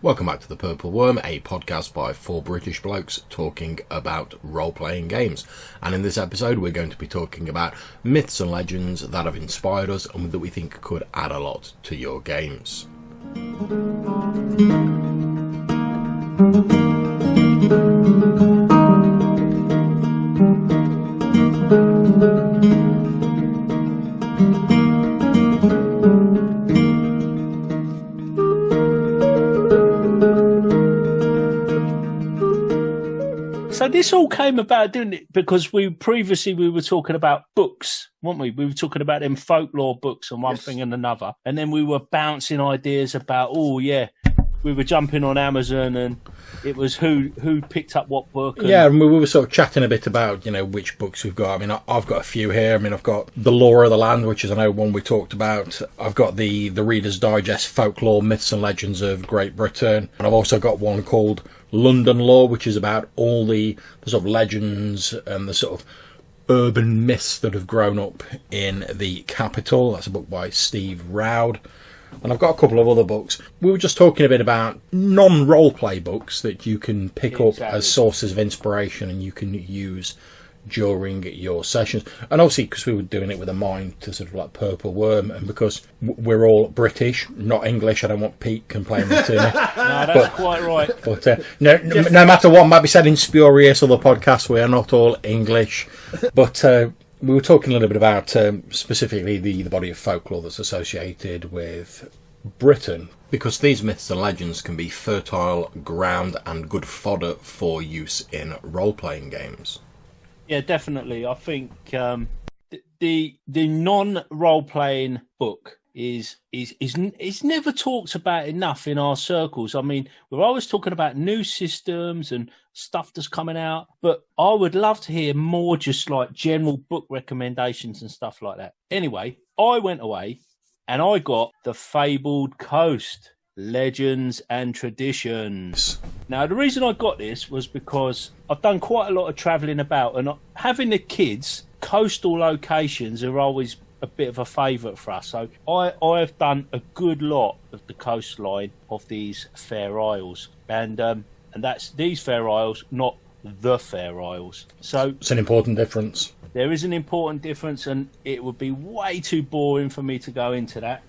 Welcome back to The Purple Worm, a podcast by four British blokes talking about role-playing games. And in this episode we're going to be talking about myths and legends that have inspired us and that we think could add a lot to your games. So this all came about, didn't it? Because we were talking about books, weren't we? We were talking about them folklore books and one thing and another. And then we were bouncing ideas about, we were jumping on Amazon and it was who picked up what book. And... Yeah, and we were sort of chatting a bit about, which books we've got. I mean, I've got a few here. I mean, I've got The Lore of the Land, which is, I know, one we talked about. I've got the Reader's Digest Folklore, Myths and Legends of Great Britain. And I've also got one called London Lore, which is about all the sort of legends and the sort of urban myths that have grown up in the capital. That's a book by Steve Roud. And I've got a couple of other books. We were just talking a bit about non-roleplay books that you can pick up as sources of inspiration and you can use during your sessions. And obviously, because we were doing it with a mind to sort of like Purple Worm, and because we're all British, not English, I don't want Pete complaining to me. No, that's quite right. But no matter what might be said in spurious other podcasts, we are not all English. But we were talking a little bit about specifically the body of folklore that's associated with Britain, because these myths and legends can be fertile ground and good fodder for use in role-playing games. Yeah, definitely. I think the non-role-playing book is never talked about enough in our circles. I mean, we're always talking about new systems and stuff that's coming out, but I would love to hear more just like general book recommendations and stuff like that. Anyway, I went away and I got The Fabled Coast, Legends and Traditions. Now, the reason I got this was because I've done quite a lot of travelling about, and having the kids, coastal locations are always a bit of a favourite for us. So I have done a good lot of the coastline of these Fair Isles, and that's these Fair Isles, not the Fair Isles. So it's an important difference. There is an important difference, and it would be way too boring for me to go into that.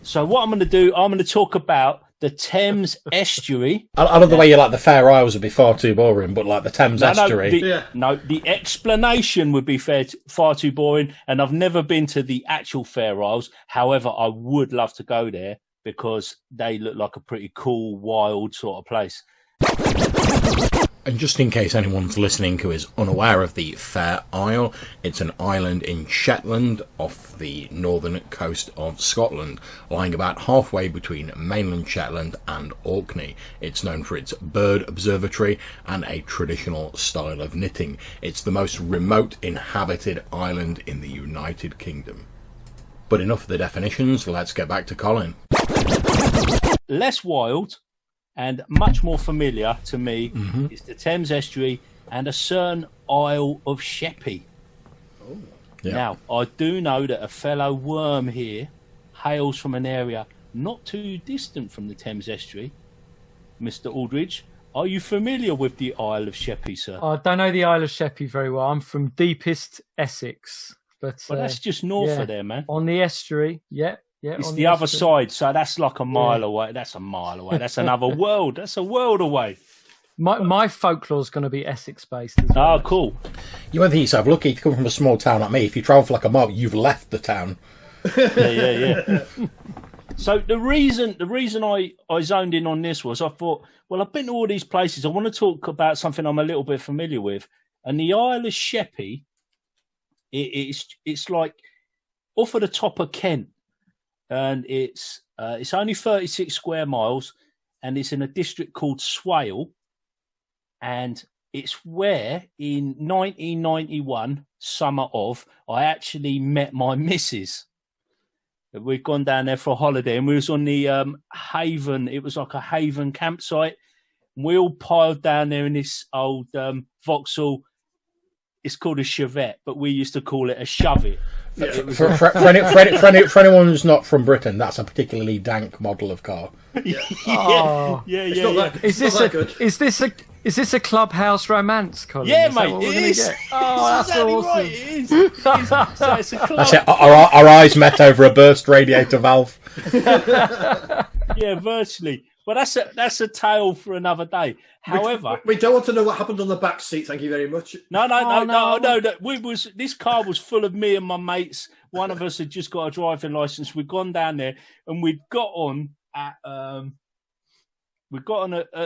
So what I'm going to do, I'm going to talk about the Thames estuary. I love the way you like the Fair Isles would be far too boring, but like the Thames estuary. The explanation would be far too boring, and I've never been to the actual Fair Isles. However, I would love to go there because they look like a pretty cool, wild sort of place. And just in case anyone's listening who is unaware of the Fair Isle, it's an island in Shetland off the northern coast of Scotland, lying about halfway between mainland Shetland and Orkney. It's known for its bird observatory and a traditional style of knitting. It's the most remote inhabited island in the United Kingdom. But enough of the definitions, let's get back to Colin. Less wild and much more familiar to me is the Thames estuary and a certain Isle of Sheppey. Oh. Yeah. Now, I do know that a fellow worm here hails from an area not too distant from the Thames estuary. Mr. Aldridge, are you familiar with the Isle of Sheppey, sir? I don't know the Isle of Sheppey very well. I'm from deepest Essex. But that's just north of there, man. On the estuary, yeah. Yeah, it's the other side, so that's like a mile away. That's a mile away. That's another world. That's a world away. My folklore's going to be Essex-based as well. Oh, cool. You won't think yourself lucky to come from a small town like me. If you travel for like a mile, you've left the town. Yeah. So the reason I zoned in on this was I thought, well, I've been to all these places. I want to talk about something I'm a little bit familiar with. And the Isle of Sheppey, it's like off at the top of Kent. And it's only 36 square miles, and it's in a district called Swale. And it's where, in 1991, summer of, I actually met my missus. We'd gone down there for a holiday, and we was on the Haven. It was like a Haven campsite. We all piled down there in this old Vauxhall. it's called a chevette, but we used to call it a shove-it. Yeah. For anyone who's not from Britain, that's a particularly dank model of car. Oh. Yeah. Is this a clubhouse romance, Colin? Yeah, is that mate, what it we're gonna is. get? Oh, that's exactly awesome. right. It is. So it's a club. That's it. Our eyes met over a burst radiator valve. Yeah, virtually. But that's a tale for another day. However, we don't want to know what happened on the back seat. Thank you very much. No. This car was full of me and my mates. One of us had just got a driving license. We'd gone down there and we'd got on at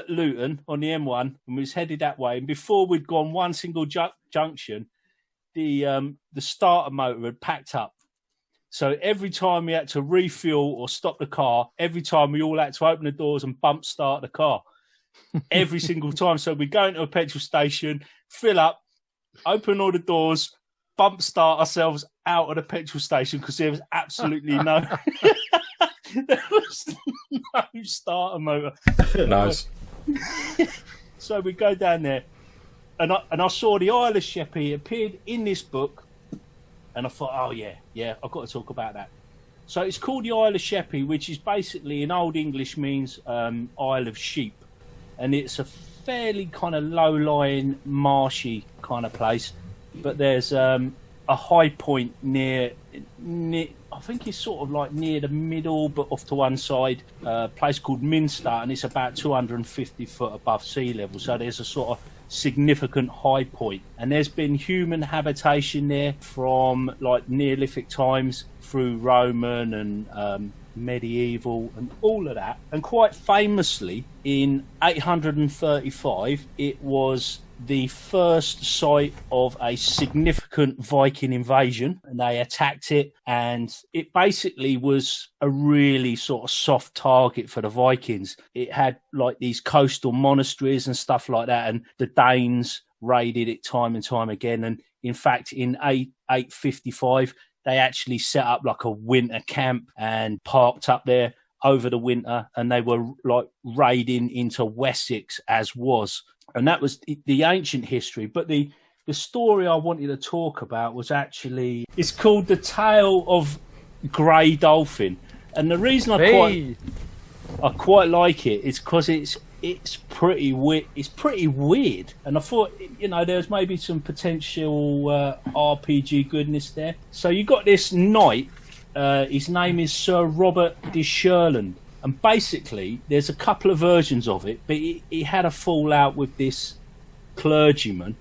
Luton on the M1 and we was headed that way. And before we'd gone one single junction, the starter motor had packed up. So every time we had to refuel or stop the car, every time we all had to open the doors and bump start the car. Every single time. So we go into a petrol station, fill up, open all the doors, bump start ourselves out of the petrol station because there was absolutely no starter motor. Nice. So we go down there and I saw the Isle of Sheppey appeared in this book. And I thought, oh, yeah, I've got to talk about that. So it's called the Isle of Sheppey, which is basically in Old English means Isle of Sheep. And it's a fairly kind of low-lying, marshy kind of place. But there's a high point near, I think it's sort of like near the middle, but off to one side, a place called Minster, and it's about 250 foot above sea level. So there's a sort of significant high point, and there's been human habitation there from like Neolithic times through Roman and medieval and all of that. And quite famously in 835 it was the first site of a significant Viking invasion, and they attacked it, and it basically was a really sort of soft target for the Vikings. It had like these coastal monasteries and stuff like that, and the Danes raided it time and time again. And in fact, in 855, they actually set up like a winter camp and parked up there over the winter, and they were like raiding into Wessex as was. And that was the ancient history. But the story I wanted to talk about was actually, it's called The Tale of Grey Dolphin. And the reason I quite like it is because it's pretty weird. It's pretty weird. And I thought, there's maybe some potential RPG goodness there. So you got this knight. His name is Sir Robert de Shurland. And basically, there's a couple of versions of it, but he had a fallout with this clergyman.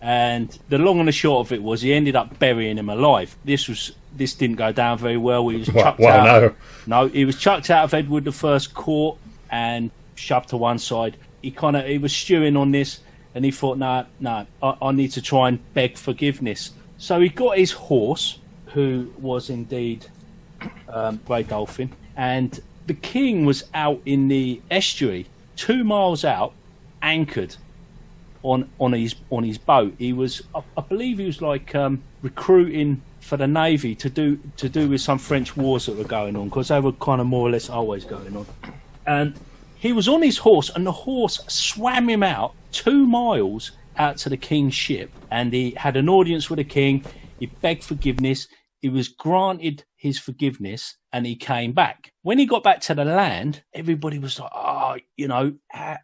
And the long and the short of it was he ended up burying him alive. This didn't go down very well. He was chucked out. No, he was chucked out of Edward I's court and shoved to one side. He was stewing on this, and he thought, no, I need to try and beg forgiveness. So he got his horse, who was indeed Grey Dolphin, and the king was out in the estuary, 2 miles out, anchored on his boat. He was, I believe, he was like recruiting for the navy to do with some French wars that were going on, because they were kind of more or less always going on. And he was on his horse, and the horse swam him out 2 miles out to the king's ship, and he had an audience with the king. He begged forgiveness. He was granted his forgiveness, and he came back. When he got back to the land, everybody was like,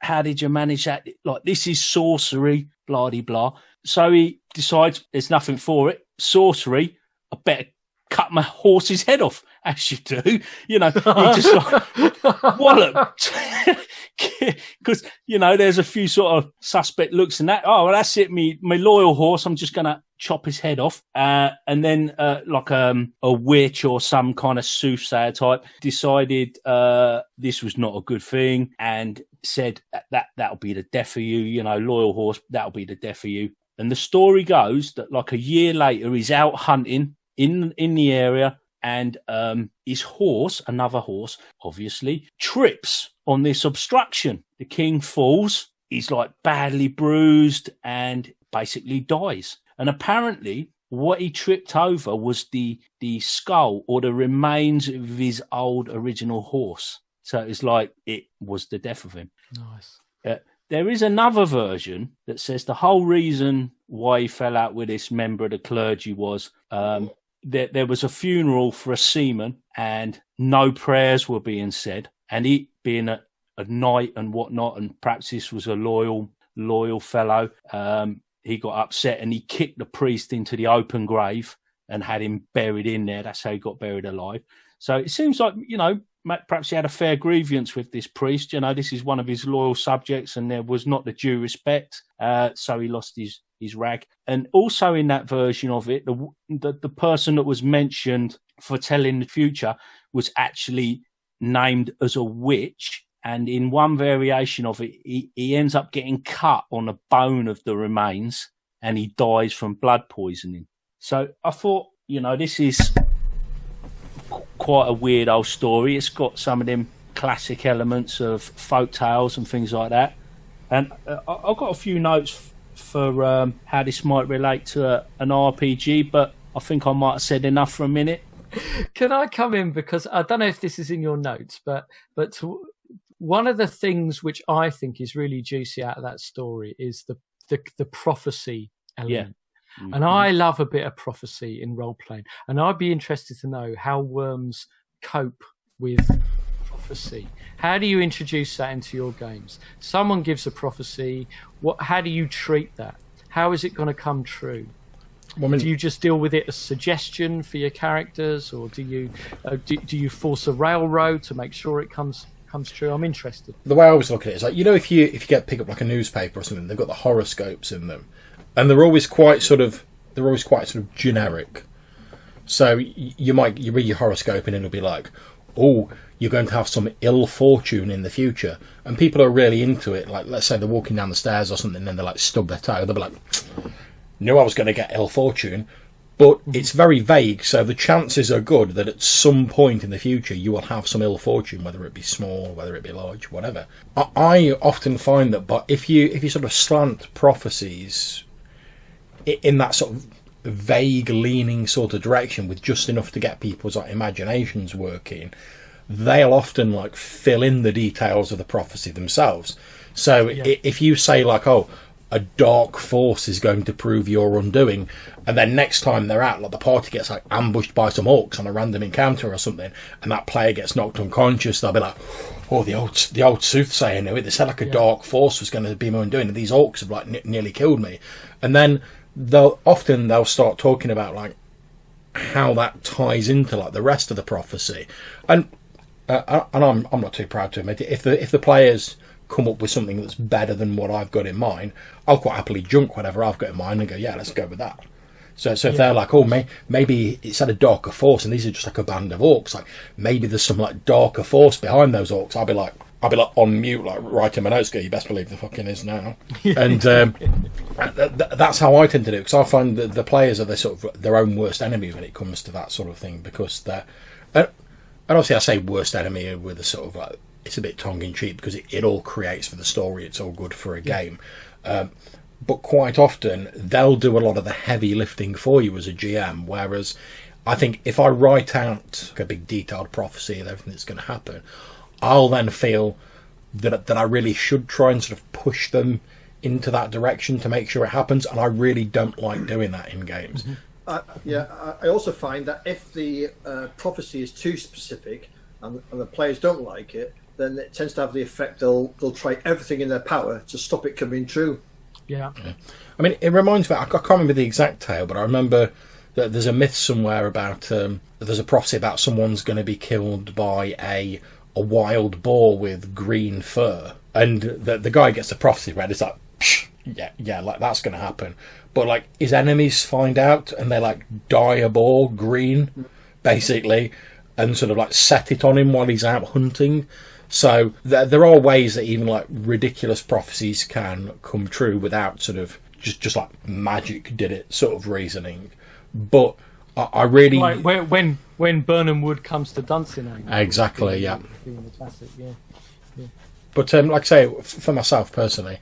how did you manage that? Like, this is sorcery, blah-de-blah. So he decides there's nothing for it. Sorcery, I better cut my horse's head off, as you do. He just like, wallop. Because, there's a few sort of suspect looks in that. Oh, well, that's it, my loyal horse. I'm just going to chop his head off. And then like a witch or some kind of soothsayer type decided this was not a good thing and said that'll be the death of you, loyal horse, that'll be the death of you. And the story goes that like a year later, he's out hunting in the area, and his horse, another horse, obviously, trips on this obstruction. The king falls. He's like badly bruised and basically dies. And apparently what he tripped over was the skull or the remains of his old original horse. So it's like it was the death of him. Nice. There is another version that says the whole reason why he fell out with this member of the clergy was there was a funeral for a seaman and no prayers were being said. And he, being a knight and whatnot, and perhaps this was a loyal fellow, he got upset and he kicked the priest into the open grave and had him buried in there. That's how he got buried alive. So it seems like, perhaps he had a fair grievance with this priest. This is one of his loyal subjects and there was not the due respect. So he lost his rag. And also in that version of it, the person that was mentioned for telling the future was actually named as a witch. And in one variation of it, he ends up getting cut on a bone of the remains and he dies from blood poisoning. So I thought, this is quite a weird old story. It's got some of them classic elements of folk tales and things like that. And I've got a few notes for how this might relate to an RPG, but I think I might have said enough for a minute. Can I come in? Because I don't know if this is in your notes, but one of the things which I think is really juicy out of that story is the prophecy element. Yeah. Mm-hmm. And I love a bit of prophecy in role playing. And I'd be interested to know how worms cope with prophecy. How do you introduce that into your games? Someone gives a prophecy. How do you treat that? How is it going to come true? Do you just deal with it as suggestion for your characters, or do you force a railroad to make sure it comes true? I'm interested. The way I always look at it is like, if you pick up like a newspaper or something, they've got the horoscopes in them, and they're always quite sort of generic. So you read your horoscope and it'll be like, oh, you're going to have some ill fortune in the future, and people are really into it. Like, let's say they're walking down the stairs or something, and then they like stub their toe. They'll be like, knew I was going to get ill fortune, but it's very vague, so the chances are good that at some point in the future you will have some ill fortune, whether it be small, whether it be large, whatever. I often find that, but if you sort of slant prophecies in that sort of vague leaning sort of direction with just enough to get people's like imaginations working, they'll often like fill in the details of the prophecy themselves. So if you say like, oh, a dark force is going to prove your undoing, and then next time they're out, like the party gets like ambushed by some orcs on a random encounter or something, and that player gets knocked unconscious, they'll be like, oh, the old soothsayer knew it. They said like a dark force was going to be my undoing, and these orcs have like nearly killed me. And then they'll start talking about like how that ties into like the rest of the prophecy, and I'm not too proud to admit it. If the players come up with something that's better than what I've got in mind, I'll quite happily junk whatever I've got in mind and go, yeah, let's go with that. So if they're like, oh, maybe it's had a darker force and these are just like a band of orcs, like maybe there's some like darker force behind those orcs, I'll be like on mute, like writing my notes, go, you best believe the fucking is now. And that's how I tend to do it, because I find that the players are their own worst enemy when it comes to that sort of thing, because they're, and obviously I say worst enemy with a sort of like, it's a bit tongue-in-cheek because it all creates for the story, it's all good for a game. But quite often they'll do a lot of the heavy lifting for you as a GM, whereas I think if I write out a big detailed prophecy of everything that's going to happen, I'll then feel that I really should try and sort of push them into that direction to make sure it happens, and I really don't like doing that in games. I also find that if the prophecy is too specific and the players don't like it, then it tends to have the effect they'll try everything in their power to stop it coming true. Yeah. I mean, it reminds me, I can't remember the exact tale, but I remember that there's a myth somewhere about, there's a prophecy about someone's going to be killed by a wild boar with green fur. And the guy gets the prophecy read, it's like, yeah, like that's going to happen. But like his enemies find out and they like dye a boar green, basically, and sort of like set it on him while he's out hunting. So there are ways that even like ridiculous prophecies can come true without sort of just like magic did it sort of reasoning. But I really like when Burnham Wood comes to Dunsinane. Exactly, yeah. The classic, yeah. But like I say, for myself personally,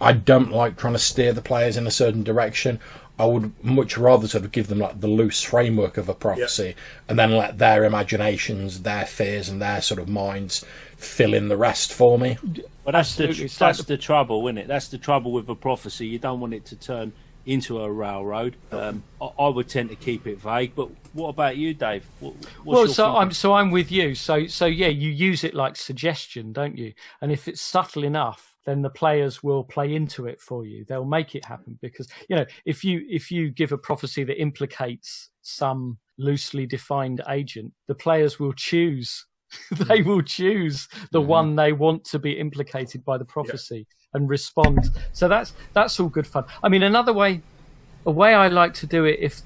I don't like trying to steer the players in a certain direction. I would much rather sort of give them like the loose framework of a prophecy, and then let their imaginations, their fears, and their sort of minds fill in the rest for me. Well, that's Absolutely. the trouble, isn't it? That's the trouble with a prophecy. You don't want it to turn into a railroad. I would tend to keep it vague. But what about you, Dave? I'm with you. So yeah, you use it like suggestion, don't you? And if it's subtle enough, then the players will play into it for you. They'll make it happen because if you give a prophecy that implicates some loosely defined agent, the players will choose. They will choose the one they want to be implicated by the prophecy and respond. So that's all good fun. I mean, a way I like to do it if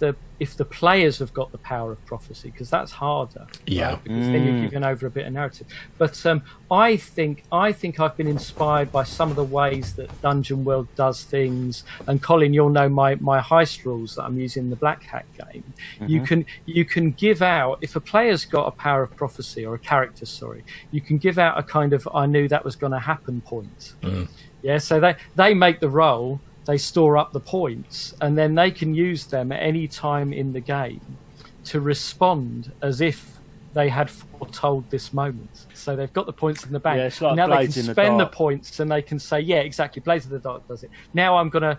the players have got the power of prophecy, because that's harder. Yeah. Right? Because then you're giving over a bit of narrative. But I think I've been inspired by some of the ways that Dungeon World does things. And Colin, you'll know my heist rules that I'm using in the Black Hat game. You can give out, if a player's got a power of prophecy, or a character, you can give out a kind of I knew that was going to happen point. Yeah, so they make the roll, they store up the points, and then they can use them at any time in the game to respond as if they had foretold this moment. So they've got the points in the bank. Yeah, it's like now they Blades can in the spend the Dark. points, and they can say, "Yeah, exactly. Blades in the Dark does it." Now I'm gonna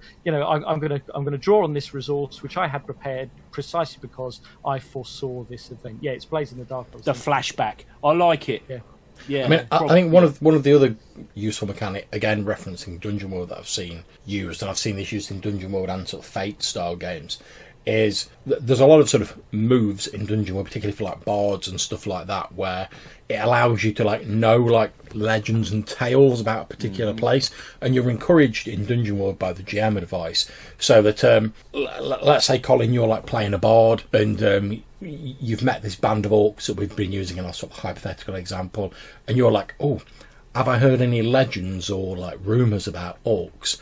draw on this resource which I had prepared precisely because I foresaw this event. Yeah, it's Blades in the Dark. The flashback. I like it. Yeah. Yeah, I mean, I think one of the other useful mechanic, again referencing Dungeon World, that I've seen used, and I've seen this used in Dungeon World and sort of Fate style games, is there's a lot of sort of moves in Dungeon World, particularly for like bards and stuff like that, where it allows you to like know like legends and tales about a particular place, and you're encouraged in Dungeon World by the GM advice, so that let's say, Colin, you're like playing a bard, and you've met this band of orcs that we've been using in our sort of hypothetical example, and you're like, oh, have I heard any legends or like rumours about orcs?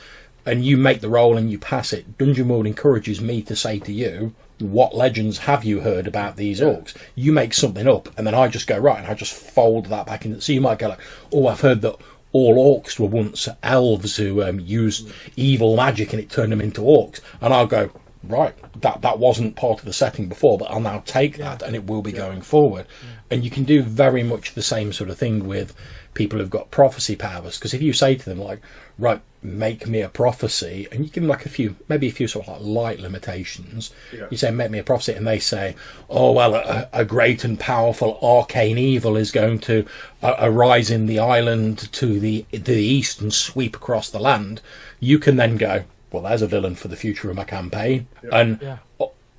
And you make the roll and you pass it. Dungeon World encourages me to say to you, what legends have you heard about these orcs? You make something up, and then I just go, right, and I just fold that back in. So you might go like, oh, I've heard that all orcs were once elves who used evil magic and it turned them into orcs. And I'll go, right, that wasn't part of the setting before, but I'll now take that and it will be going forward. And you can do very much the same sort of thing with people who've got prophecy powers, because if you say to them like, right, make me a prophecy, and you give them like maybe a few sort of like light limitations, you say make me a prophecy, and they say, oh well, a great and powerful arcane evil is going to arise in the island to the east and sweep across the land, you can then go, well, there's a villain for the future of my campaign. And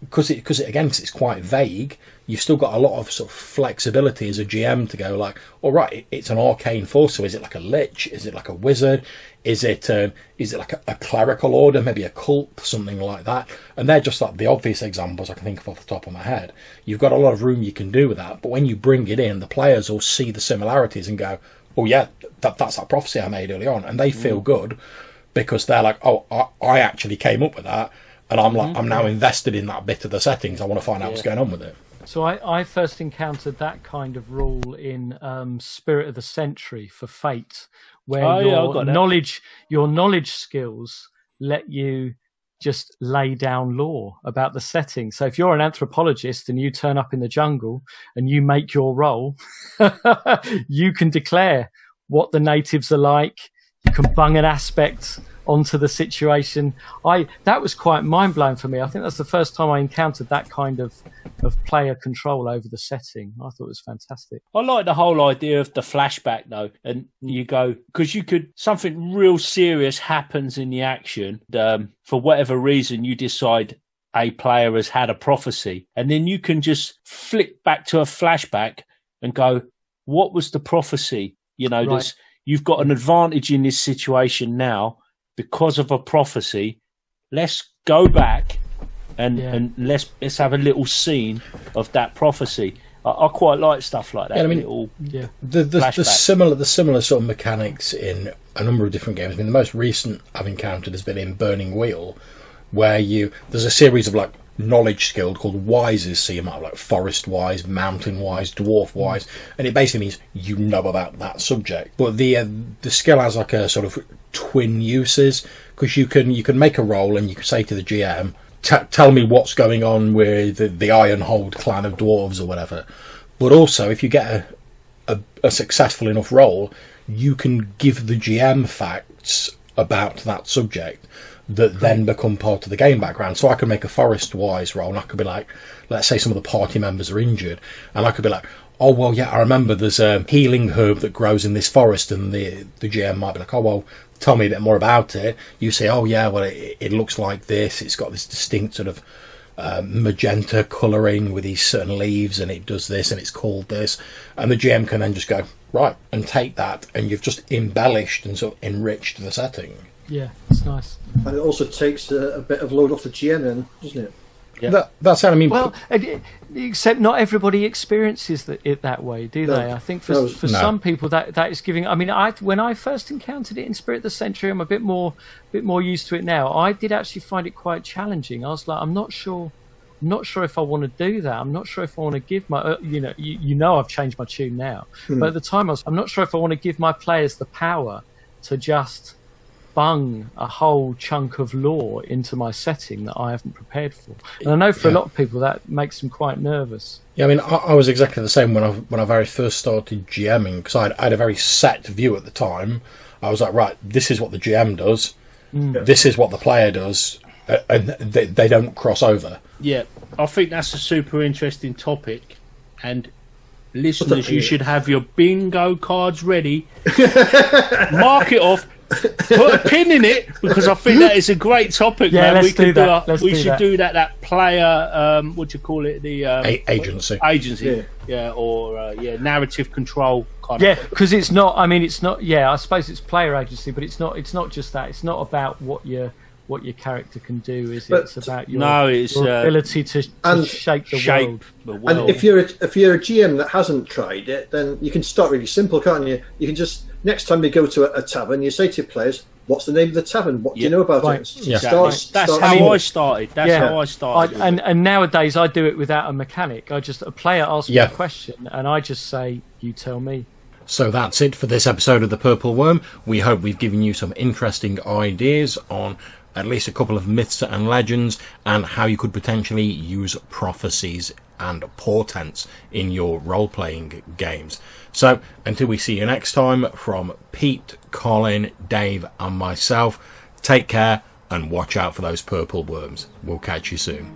because it's quite vague, you've still got a lot of sort of flexibility as a GM to go like, all right, it's an arcane force, so is it like a lich? Is it like a wizard? Is it like a clerical order, maybe a cult, something like that? And they're just like the obvious examples I can think of off the top of my head. You've got a lot of room you can do with that, but when you bring it in, the players will see the similarities and go, oh yeah, that's that prophecy I made early on, and they feel good because they're like, oh, I actually came up with that, and I'm now invested in that bit of the settings. I want to find out what's going on with it. So I first encountered that kind of rule in Spirit of the Century for Fate, where your knowledge skills let you just lay down lore about the setting. So if you're an anthropologist and you turn up in the jungle and you make your roll, you can declare what the natives are like. You can bung an aspect onto the situation. That was quite mind-blowing for me. I think that's the first time I encountered that kind of player control over the setting. I thought it was fantastic. I like the whole idea of the flashback though, and you go, because something real serious happens in the action, for whatever reason you decide a player has had a prophecy, and then you can just flick back to a flashback and go, what was the prophecy? Right. You've got an advantage in this situation now because of a prophecy. Let's go back and let's have a little scene of that prophecy. I quite like stuff like that. Yeah, I mean, the similar sort of mechanics in a number of different games. I mean, the most recent I've encountered has been in Burning Wheel, where there's a series of like knowledge skill called wises, so you might have like forest wise, mountain wise, dwarf wise, and it basically means you know about that subject. But the skill has like a sort of twin uses, because you can make a roll and you can say to the GM, tell me what's going on with the Ironhold clan of dwarves or whatever. But also, if you get a successful enough roll, you can give the GM facts about that subject that then become part of the game background. So I could make a forest-wise roll, and I could be like, let's say some of the party members are injured, and I could be like, oh, well, yeah, I remember there's a healing herb that grows in this forest, and the GM might be like, oh, well, tell me a bit more about it. You say, oh, yeah, well, it looks like this. It's got this distinct sort of magenta colouring with these certain leaves, and it does this, and it's called this. And the GM can then just go, right, and take that, and you've just embellished and sort of enriched the setting. Yeah, it's nice. And it also takes a bit of load off the GM then, doesn't it? Yeah. That's how I mean. Well, except not everybody experiences it that way, do they? No. I think for some people that is giving. I mean, when I first encountered it in Spirit of the Century, I'm a bit more used to it now. I did actually find it quite challenging. I was like, I'm not sure if I want to do that. I'm not sure if I want to give my, I've changed my tune now. But at the time, I'm not sure if I want to give my players the power to just bung a whole chunk of lore into my setting that I haven't prepared for. And I know for a lot of people that makes them quite nervous. Yeah, I mean, I was exactly the same when I very first started GMing, because I had a very set view at the time. I was like, right, this is what the GM does, this is what the player does, and they don't cross over. Yeah, I think that's a super interesting topic, and listeners, you should have your bingo cards ready. Mark it off. Put a pin in it, because I think that is a great topic. Yeah, man. we should do that. That player, what do you call it? The agency. Or narrative control kind of. Yeah, because it's not. I mean, it's not. Yeah, I suppose it's player agency, but it's not. It's not just that. It's not about what your character can do. It's about your ability to shape the world. And if you're a GM that hasn't tried it, then you can start really simple, can't you? You can just, next time you go to a tavern, you say to your players, what's the name of the tavern? What do you know about it? Yeah. That's how I started. That's how I started. And nowadays I do it without a mechanic. A player asks me a question, and I just say, you tell me. So that's it for this episode of The Purple Worm. We hope we've given you some interesting ideas on at least a couple of myths and legends, and how you could potentially use prophecies and portents in your role-playing games. So, until we see you next time, from Pete, Colin, Dave and myself, take care and watch out for those purple worms. We'll catch you soon.